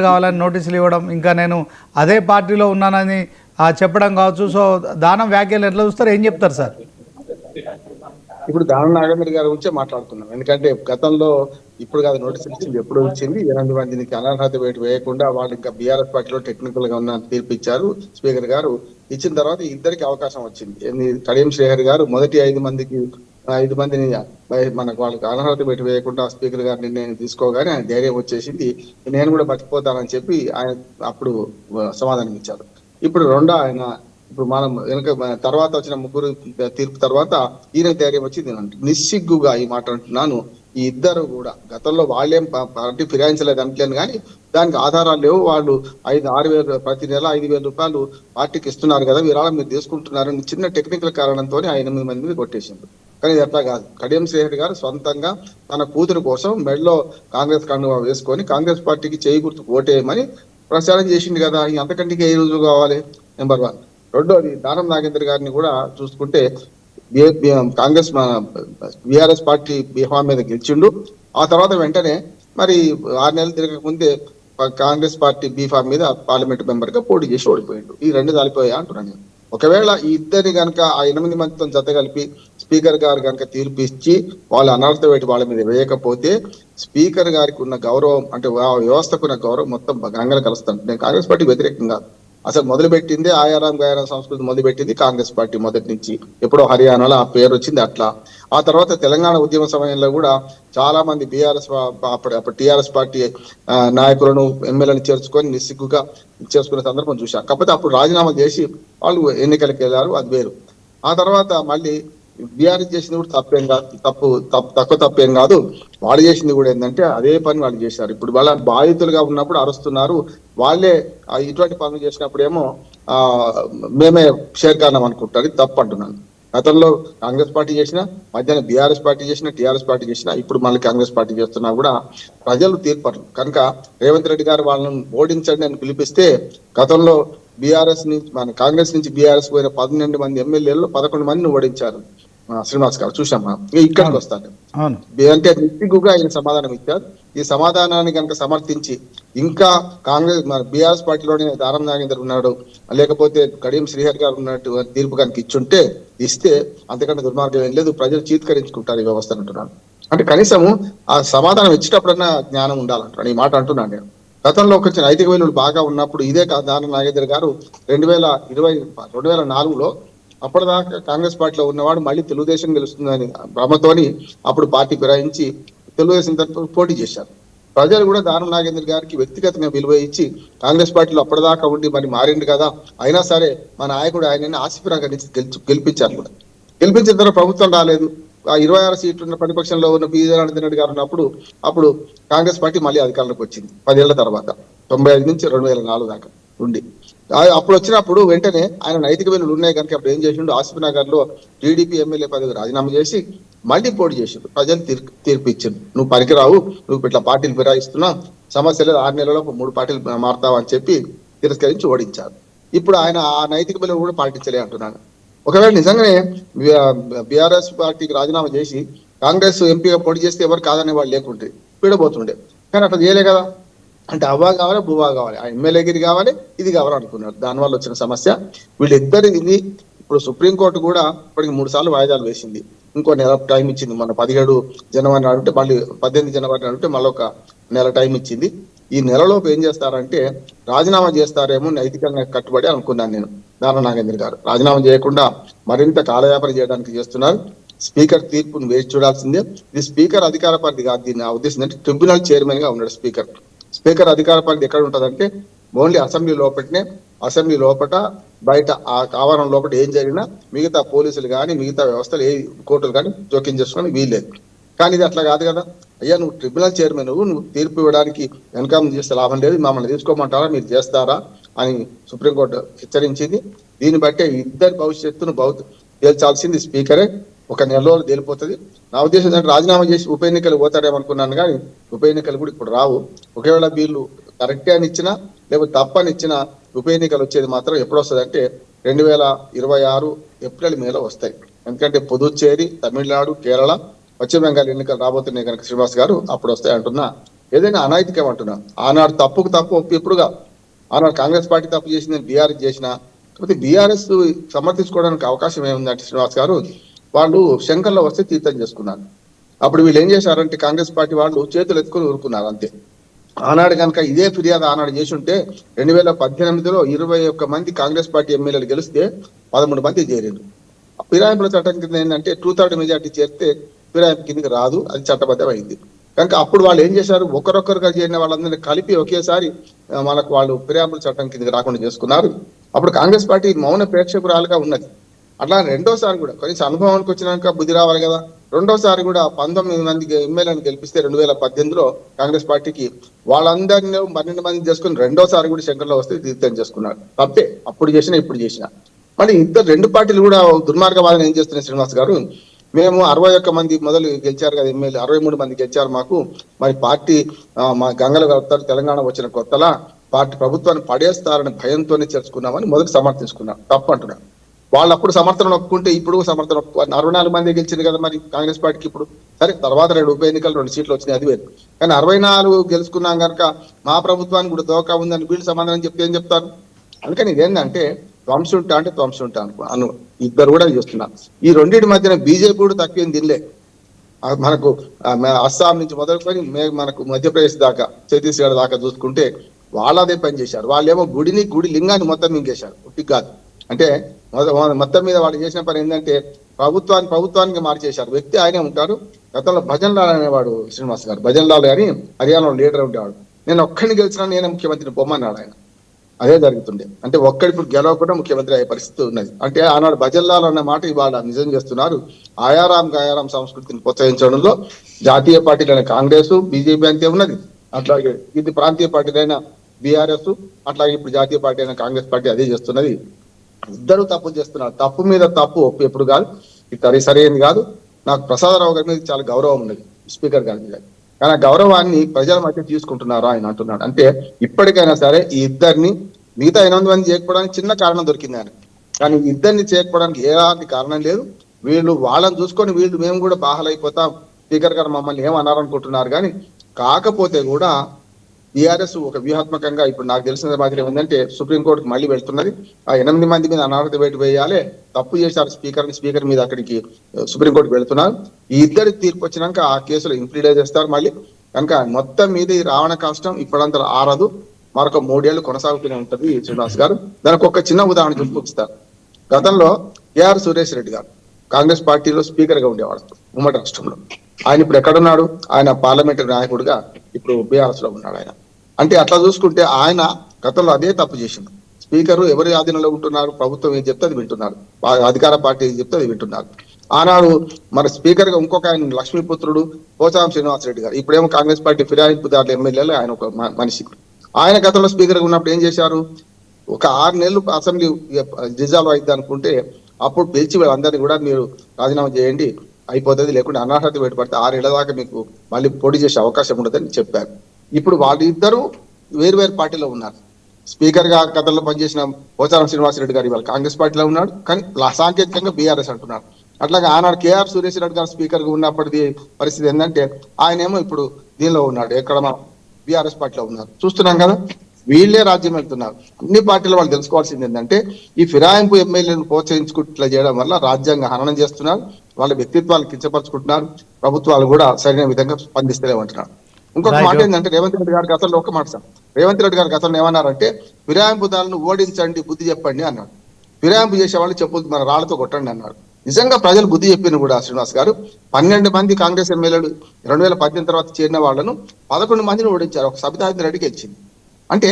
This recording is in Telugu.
కావాలని నోటీసులు ఇవ్వడం, ఇంకా నేను అదే పార్టీలో ఉన్నానని చెప్పడం కావచ్చు. సో దానం వ్యాఖ్యలు ఎట్లా చూస్తారు, ఏం చెప్తారు సార్? ఇప్పుడు దానం నాగేంద్ర గారి గురించే మాట్లాడుతున్నాం. ఎందుకంటే గతంలో ఇప్పుడు కాదు, నోటీసులు ఇచ్చింది ఎప్పుడు ఇచ్చింది. 8 మందికి అనర్హత వేటు వేయకుండా వాళ్ళు ఇంకా బీఆర్ఎస్ పార్టీలో టెక్నికల్ గా ఉన్న తీర్పు ఇచ్చారు స్పీకర్ గారు. ఇచ్చిన తర్వాత ఇద్దరికి అవకాశం వచ్చింది. కడియం శ్రీహరి గారు మొదటి 5 మందిని మనకు వాళ్ళకి అనర్హత వేటు వేయకుండా స్పీకర్ గారు నిర్ణయం తీసుకోగానే ఆయన ధైర్యం వచ్చేసింది, నేను కూడా బతికిపోతానని చెప్పి ఆయన అప్పుడు సమాధానం ఇచ్చారు. ఇప్పుడు ఆయన ఇప్పుడు మనం వెనక తర్వాత వచ్చిన ముగ్గురు తీర్పు తర్వాత ఈయన ధైర్యం వచ్చింది. నిస్సిగ్గుగా ఈ మాట అంటున్నాను, ఈ ఇద్దరు కూడా గతంలో వాళ్ళేం పార్టీ ఫిరాయించలేదు అంటలేను, కానీ దానికి ఆధారాలు లేవు. వాళ్ళు 6,000 ప్రతి నెల 5,000 రూపాయలు పార్టీకి ఇస్తున్నారు కదా, విరాళం మీరు తీసుకుంటున్నారని చిన్న టెక్నికల్ కారణంతో 8 మంది కొట్టేసింది. కానీ ఇది అట్లా కాదు. కడియం శ్రీహరి గారు సొంతంగా తన కూతురు కోసం మెడలో కాంగ్రెస్ కండువా వేసుకొని కాంగ్రెస్ పార్టీకి చేయి గుర్తు ఓటేయమని ప్రచారం చేసింది కదా. అంతకంటే ఏ రోజులు కావాలి? నెంబర్ 1. రెండోది, దానం నాగేంద్ర గారిని కూడా చూసుకుంటే కాంగ్రెస్ బీఆర్ఎస్ పార్టీ బీహా మీద గెలిచిండు. ఆ తర్వాత వెంటనే మరి 6 నెలలు తిరగక ముందే కాంగ్రెస్ పార్టీ బీఫా మీద పార్లమెంట్ మెంబర్ గా పోటీ చేసి ఓడిపోయిండు. ఈ 2 దాలిపోయా అంటున్నాను. ఒకవేళ ఈ ఇద్దరిని కనుక ఆ 8 మందితో జత కలిపి స్పీకర్ గారు కనుక తీర్పు ఇచ్చి వాళ్ళు అనర్హత వేటి వాళ్ళ మీద వేయకపోతే స్పీకర్ గారికి ఉన్న గౌరవం, అంటే వ్యవస్థకు ఉన్న గౌరవం మొత్తం గంగలు కలుస్తాను. నేను కాంగ్రెస్ పార్టీ వ్యతిరేకం కాదు. అసలు మొదలుపెట్టిందే ఆయారాం గయారాం సంస్కృతి మొదలుపెట్టింది కాంగ్రెస్ పార్టీ మొదటి నుంచి. ఎప్పుడో హర్యానాలో ఆ పేరు వచ్చింది అట్లా. ఆ తర్వాత తెలంగాణ ఉద్యమ సమయంలో కూడా చాలా మంది బీఆర్ఎస్ అప్పుడు టీఆర్ఎస్ పార్టీ నాయకులను ఎమ్మెల్యేలను చేర్చుకొని నిస్సిగ్గుగా చేసుకునే సందర్భం చూశాం. కాకపోతే అప్పుడు రాజీనామా చేసి వాళ్ళు ఎన్నికలకు వెళ్ళారు, అది వేరు. ఆ తర్వాత మళ్ళీ బీఆర్ఎస్ చేసింది కూడా తక్కువ తప్పేం కాదు. వాళ్ళు చేసింది కూడా ఏంటంటే అదే పని వాళ్ళు చేశారు. ఇప్పుడు వాళ్ళ బాధితులుగా ఉన్నప్పుడు అరుస్తున్నారు. వాళ్ళే ఇటువంటి పనులు చేసినప్పుడేమో మేమే షేర్కారణం అనుకుంటారు. ఇది తప్పు అంటున్నాను. గతంలో కాంగ్రెస్ పార్టీ చేసినా, మధ్యాహ్నం బీఆర్ఎస్ పార్టీ చేసినా, టీఆర్ఎస్ పార్టీ చేసినా, ఇప్పుడు మళ్ళీ కాంగ్రెస్ పార్టీ చేస్తున్నా కూడా ప్రజలు తీర్పరు. కనుక రేవంత్ రెడ్డి గారు వాళ్ళని ఓడించండి అని పిలిపిస్తే గతంలో బీఆర్ఎస్ నుంచి కాంగ్రెస్ నుంచి బీఆర్ఎస్ పోయిన 12 మంది ఎమ్మెల్యేలు 11 మందిని ఓడించారు. శ్రీనివాస్ గారు చూసాం మనం. ఇక్కడికి వస్తాను అంటే నిస్సిగ్గుగా ఆయన సమాధానం ఇచ్చారు. ఈ సమాధానాన్ని కనుక సమర్థించి ఇంకా కాంగ్రెస్ బీఆర్ఎస్ పార్టీలోనే దానం నాగేందర్ ఉన్నాడు, లేకపోతే కడియం శ్రీహరి గారు ఉన్నట్టు తీర్పు కనుక ఇస్తే అంతకంటే దుర్మార్గం ఏం లేదు. ప్రజలు చీత్కరించుకుంటారు ఈ వ్యవస్థ అంటున్నాను. అంటే కనీసము ఆ సమాధానం ఇచ్చేటప్పుడన్నా జ్ఞానం ఉండాలంటున్నాను. ఈ మాట అంటున్నాను నేను. గతంలో కొంచెం నైతిక విలువలు బాగా ఉన్నప్పుడు ఇదే దానం నాగేందర్ గారు 2004లో అప్పటిదాకా కాంగ్రెస్ పార్టీలో ఉన్నవాడు మళ్ళీ తెలుగుదేశం గెలుస్తుందని భ్రమతోని అప్పుడు పార్టీ ఫిరాయించి తెలుగుదేశం తరఫున పోటీ చేశారు. ప్రజలు కూడా దానం నాగేందర్ గారికి వ్యక్తిగతంగా విలువ ఇచ్చి కాంగ్రెస్ పార్టీలో అప్పటిదాకా ఉండి మరి మారిండు కదా, అయినా సరే మా నాయకుడు ఆయనని ఆసిఫిరాగా గెలిపించారు కూడా. గెలిపించిన తర్వాత ప్రభుత్వం రాలేదు. ఆ 26 సీట్లు ఉన్న ప్రతిపక్షంలో ఉన్న పి జనార్దన్ రెడ్డి గారు ఉన్నప్పుడు అప్పుడు కాంగ్రెస్ పార్టీ మళ్ళీ అధికారంలోకి వచ్చింది 10 ఏళ్ల తర్వాత. 95 నుంచి 2004 దాకా ఉండి అప్పుడు వచ్చినప్పుడు వెంటనే ఆయన నైతిక విలువలు ఉన్నాయి కనుక అప్పుడు ఏం చేసిండు, ఆసిఫ్ నగర్ లో టీడీపీ ఎమ్మెల్యే పదవి రాజీనామా చేసి మళ్ళీ పోటీ చేసిండు. ప్రజలు తీర్పు ఇచ్చిండు, నువ్వు పనికిరావు, నువ్వు ఇట్లా పార్టీలు ఫిరాయిస్తున్నావు, సమస్య లేదు, 6 నెలల్లో 3 పార్టీలు మారుతావు అని చెప్పి తిరస్కరించి ఓడించారు. ఇప్పుడు ఆయన ఆ నైతిక విలువలు కూడా పాటించలే అంటున్నాను. ఒకవేళ నిజంగానే బీఆర్ఎస్ పార్టీకి రాజీనామా చేసి కాంగ్రెస్ ఎంపీగా పోటీ చేస్తే ఎవరు కాదనే వాళ్ళు లేకుంటే పీడబోతుండే. కానీ అట్లా చేయలే కదా. అంటే అవ్వా కావాలి, బువ్వా కావాలి, ఆ ఎమ్మెల్యేగిరి కావాలి, ఇది కావాలి అనుకున్నారు. దానివల్ల వచ్చిన సమస్య వీళ్ళిద్దరిది. ఇప్పుడు సుప్రీంకోర్టు కూడా ఇప్పటికి 3 సార్లు వాయిదాలు వేసింది. ఇంకో నెల టైం ఇచ్చింది. మన 17 జనవరి నాడుంటే మళ్ళీ 18 జనవరి నాడుంటే మళ్ళీ ఒక నెల టైం ఇచ్చింది. ఈ నెలలోపు ఏం చేస్తారంటే రాజీనామా చేస్తారేమో నైతికంగా కట్టుబడి అనుకున్నాను నేను. దానం నాగేంద్ర గారు రాజీనామా చేయకుండా మరింత కాలయాపన చేయడానికి చేస్తున్నారు. స్పీకర్ తీర్పును వేచి చూడాల్సిందే. ఇది స్పీకర్ అధికార పరిధి కాదు. దీన్ని నా ఉద్దేశం అంటే ట్రిబ్యునల్ చైర్మన్ గా ఉన్నాడు స్పీకర్. స్పీకర్ అధికార పరిధి ఎక్కడ ఉంటుందంటే ఓన్లీ అసెంబ్లీ లోపలనే. అసెంబ్లీ లోపల బయట ఆ ఆవరణ లోపల ఏం జరిగినా మిగతా పోలీసులు కానీ మిగతా వ్యవస్థలు ఏ కోర్టులు కానీ జోక్యం చేసుకొని వీల్లేదు. కానీ ఇది అట్లా కాదు కదా. అయ్యా నువ్వు ట్రిబ్యునల్ చైర్మన్, నువ్వు తీర్పు ఇవ్వడానికి వెనకం చేస్తే లాభం లేదు, మమ్మల్ని తీసుకోమంటారా, మీరు చేస్తారా అని సుప్రీంకోర్టు హెచ్చరించింది. దీన్ని బట్టే ఇద్దరి భవిష్యత్తును తేల్చాల్సింది స్పీకరే. ఒక నెల రోజులు తేలిపోతుంది. నా ఉద్దేశం ఏంటంటే రాజీనామా చేసి ఉప ఎన్నికలు పోతాడేమనుకున్నాను, కానీ ఉప ఎన్నికలు కూడా ఇప్పుడు రావు. ఒకవేళ వీళ్ళు కరెక్టే అని ఇచ్చినా లేకపోతే తప్పని ఇచ్చినా ఉప ఎన్నికలు వచ్చేది మాత్రం ఎప్పుడు వస్తుంది అంటే 2026 ఏప్రిల్ మేలో వస్తాయి. ఎందుకంటే పుదుచ్చేరి, తమిళనాడు, కేరళ, పశ్చిమ బెంగాల్ ఎన్నికలు రాబోతున్నాయి కనుక శ్రీనివాస్ గారు అప్పుడు వస్తాయి అంటున్నా. ఏదైనా అనైతికం అంటున్నా. ఆనాడు తప్పుకు తప్పు ఒప్పి ఎప్పుడుగా ఆనాడు కాంగ్రెస్ పార్టీ తప్పు చేసిందని బీఆర్ఎస్ చేసిన, కాకపోతే బీఆర్ఎస్ సమర్థించుకోవడానికి అవకాశం ఏముందంటే శ్రీనివాస్ గారు, వాళ్ళు శంకర్లో వస్తే తీర్థం చేసుకున్నారు. అప్పుడు వీళ్ళు ఏం చేశారంటే కాంగ్రెస్ పార్టీ వాళ్ళు చేతులు ఎత్తుకొని ఊరుకున్నారు అంతే. ఆనాడు కనుక ఇదే ఫిర్యాదు ఆనాడు చేసి ఉంటే 2018లో 21 మంది కాంగ్రెస్ పార్టీ ఎమ్మెల్యేలు గెలిస్తే 13 మంది చేరారు. ఫిరాయింపుల చట్టం కింద ఏంటంటే 2/3 మెజార్టీ చేరితే ఫిరాయింపు కిందకి రాదు, అది చట్టబద్ధమైంది. కనుక అప్పుడు వాళ్ళు ఏం చేశారు, ఒకరొకరుగా చేరిన వాళ్ళందరినీ కలిపి ఒకేసారి మనకు వాళ్ళు ఫిరాయింపుల చట్టం కిందకి రాకుండా చేసుకున్నారు. అప్పుడు కాంగ్రెస్ పార్టీ మౌన ప్రేక్షకురాలుగా ఉన్నది. అట్లా రెండోసారి కూడా కనీసం అనుభవానికి వచ్చినాక బుద్ధి రావాలి కదా. రెండోసారి కూడా 19 మంది ఎమ్మెల్యేలను గెలిపిస్తే 2018లో కాంగ్రెస్ పార్టీకి వాళ్ళందరినీ 12 మంది చేసుకుని రెండోసారి కూడా శంకర్లో వస్తే తీర్థం చేసుకున్నారు. తప్పే, అప్పుడు చేసినా ఇప్పుడు చేసినా. మళ్ళీ ఇద్దరు రెండు పార్టీలు కూడా దుర్మార్గవాదం ఏం చేస్తున్నాయి శ్రీనివాస్ గారు, మేము 61 మంది మొదలు గెలిచారు కదా ఎమ్మెల్యే, 63 మంది గెలిచారు మాకు, మరి పార్టీ మా గంగలు కలుపుతారు, తెలంగాణ వచ్చిన కొత్తలా పార్టీ ప్రభుత్వాన్ని పడేస్తారని భయంతోనే చేర్చుకున్నామని మొదటి సమర్థించుకున్నారు. తప్పు అంటున్నారు. వాళ్ళు అప్పుడు సమర్థన ఒప్పుకుంటే ఇప్పుడు సమర్థన ఒప్పుకో. 64 మంది గెలిచింది కదా మరి కాంగ్రెస్ పార్టీకి. ఇప్పుడు సరే తర్వాత 2 ఉప ఎన్నికలు 2 సీట్లు వచ్చినాయి, అది వేరు. కానీ 64 గెలుచుకున్నాం కనుక మా ప్రభుత్వానికి కూడా దోకా ఉందని వీళ్ళు సమాధానం చెప్తే ఏం చెప్తారు? అందుకని ఇదేంటంటే ధ్వంసుంటా అంటే ధ్వంసుంటా అను ఇద్దరు కూడా చేస్తున్నారు. ఈ రెండింటి మధ్యన బీజేపీ కూడా తక్కువ తినలే. మనకు అస్సాం నుంచి మొదలుకొని మనకు మధ్యప్రదేశ్ దాకా ఛత్తీస్గఢ్ దాకా చూసుకుంటే వాళ్ళు అదే పని చేశారు. వాళ్ళేమో గుడి లింగాన్ని మొత్తం మింగేశారు, పుట్టికి కాదు. అంటే మొత్తం మీద వాళ్ళు చేసిన పని ఏంటంటే ప్రభుత్వానికి మార్చేశారు. వ్యక్తి ఆయనే ఉంటారు. గతంలో భజన్ లాల్ అనేవాడు శ్రీనివాస్ గారు, భజన్ లాల్ గారి హర్యానాలో లీడర్ ఉండేవాడు. నేను ఒక్కడిని గెలిచినా నేనే ముఖ్యమంత్రిని పొమ్మన్నాడు ఆయన. అదే జరుగుతుండే. అంటే ఒక్కడిప్పుడు గెలవకుండా ముఖ్యమంత్రి అయ్యే పరిస్థితి ఉన్నది. అంటే ఆనాడు భజన్ లాల్ అన్న మాట ఇవాళ నిజం చేస్తున్నారు. ఆయారాం గాయారాం సంస్కృతిని ప్రోత్సహించడంలో జాతీయ పార్టీలైన కాంగ్రెస్ బీజేపీ అంతే ఉన్నది. అట్లాగే ఇది ప్రాంతీయ పార్టీలైన బీఆర్ఎస్, అట్లాగే ఇప్పుడు జాతీయ పార్టీ అయిన కాంగ్రెస్ పార్టీ అదే చేస్తున్నది. ఇద్దరు తప్పు చేస్తున్నారు. తప్పు మీద తప్పు ఒప్పు ఎప్పుడు కాదు, ఇది సరైనది కాదు. నాకు ప్రసాదరావు గారి మీద చాలా గౌరవం ఉన్నది, స్పీకర్ గారి మీద. కానీ ఆ గౌరవాన్ని ప్రజల మధ్య తీసుకుంటున్నారు ఆయన అంటున్నాడు. అంటే ఇప్పటికైనా సరే ఈ ఇద్దరిని మిగతా 8 మంది చేయకపోవడానికి చిన్న కారణం దొరికింది ఆయన, కానీ ఇద్దరిని చేయకపోవడానికి ఎలాంటి కారణం లేదు. వీళ్ళు వాళ్ళని చూసుకొని వీళ్ళు మేము కూడా బాహలైపోతాం, స్పీకర్ గారు మమ్మల్ని ఏమన్నారనుకుంటున్నారు. కానీ కాకపోతే కూడా టీఆర్ఎస్ ఒక వ్యూహాత్మకంగా ఇప్పుడు నాకు తెలిసిన మాత్రం ఏమందంటే సుప్రీంకోర్టుకు మళ్ళీ వెళ్తున్నది. ఆ 8 మంది మీద అనర్హత వేటు వేయాలి, తప్పు చేశారు స్పీకర్ మీద అక్కడికి సుప్రీంకోర్టుకు వెళ్తున్నారు. ఈ ఇద్దరి తీర్పు వచ్చినాక ఆ కేసులో ఇంప్లీడ్ చేస్తారు మళ్ళీ. కనుక మొత్తం మీద ఈ రావణ కష్టం ఇప్పుడంతా ఆరదు, మరొక 3 ఏళ్ళు కొనసాగుతూనే ఉంటది శ్రీనివాస్ గారు. దానికి ఒక చిన్న ఉదాహరణ చూపిస్తారు. గతంలో కేఆర్ సురేష్ రెడ్డి గారు కాంగ్రెస్ పార్టీలో స్పీకర్ గా ఉండేవాడు ఉమ్మడి రాష్ట్రంలో. ఆయన ఇప్పుడు ఎక్కడున్నాడు? ఆయన పార్లమెంటరీ నాయకుడిగా ఇప్పుడు బీఆర్ఎస్ లో ఉన్నాడు ఆయన. అంటే అట్లా చూసుకుంటే ఆయన గతంలో అదే తప్పు చేసిండు. స్పీకర్ ఎవరి ఆధీనంలో ఉంటున్నారు, ప్రభుత్వం ఏం చెప్తే అది వింటున్నారు, అధికార పార్టీ ఏం చెప్తే అది వింటున్నారు. ఆనాడు మన స్పీకర్ గా ఇంకొక ఆయన లక్ష్మీపుత్రుడు పోచారం శ్రీనివాసరెడ్డి గారు, ఇప్పుడేమో కాంగ్రెస్ పార్టీ ఫిరాయింపుదారుల ఎమ్మెల్యేలు ఆయన ఒక మనిషి. ఆయన గతంలో స్పీకర్ గా ఉన్నప్పుడు ఏం చేశారు, ఒక 6 నెలలు అసెంబ్లీ డిజాల్వ్ అయింది అనుకుంటే అప్పుడు పిలిచి వీళ్ళందరినీ కూడా మీరు రాజీనామా చేయండి అయిపోతుంది, లేకుంటే అనర్హత వేటుపడితే 6 ఏళ్ల దాకా మీకు మళ్ళీ పోటీ చేసే అవకాశం ఉండదని చెప్పారు. ఇప్పుడు వాళ్ళిద్దరూ వేరు పార్టీలో ఉన్నారు. స్పీకర్ గా గతంలో పనిచేసిన పోచారం శ్రీనివాసరెడ్డి గారు ఇవాళ కాంగ్రెస్ పార్టీలో ఉన్నాడు, కానీ సాంకేతికంగా బీఆర్ఎస్ అంటున్నారు. అట్లాగే ఆనాడు కేఆర్ సురేష్ రెడ్డి గారు స్పీకర్ గా ఉన్నప్పటిది పరిస్థితి ఏంటంటే ఆయనేమో ఇప్పుడు దీనిలో ఉన్నాడు, ఎక్కడ మా బీఆర్ఎస్ పార్టీలో ఉన్నారు. చూస్తున్నాం కదా, వీళ్ళే రాజ్యం వెళ్తున్నారు. అన్ని పార్టీలు వాళ్ళు తెలుసుకోవాల్సింది ఏంటంటే ఈ ఫిరాయింపు ఎమ్మెల్యేలను ప్రోత్సహించుకుంటూ ఇట్లా చేయడం వల్ల రాజ్యాంగ హననం చేస్తున్నారు, వాళ్ళ వ్యక్తిత్వాలు కించపరుచుకుంటున్నారు, ప్రభుత్వాలు కూడా సరైన విధంగా స్పందిస్తలేమంటున్నారు. ఇంకొక మాట ఏంటంటే రేవంత్ రెడ్డి గారి గతంలో ఒక మాట సార్, రేవంత్ రెడ్డి గారి గతంలో ఏమన్నారంటే ఫిరాయింపుదారులను ఓడించండి, బుద్ధి చెప్పండి అన్నాడు. ఫిరాయింపు చేసే వాళ్ళు చెప్పు మన రాళ్లతో కొట్టండి అన్నాడు. నిజంగా ప్రజలు బుద్ధి చెప్పిన కూడా శ్రీనివాస్ గారు 12 మంది కాంగ్రెస్ ఎమ్మెల్యేలు 2018 తర్వాత చేరిన వాళ్ళను 11 మందిని ఓడించారు, ఒక సబితా రెడ్డికి గెలిచింది. అంటే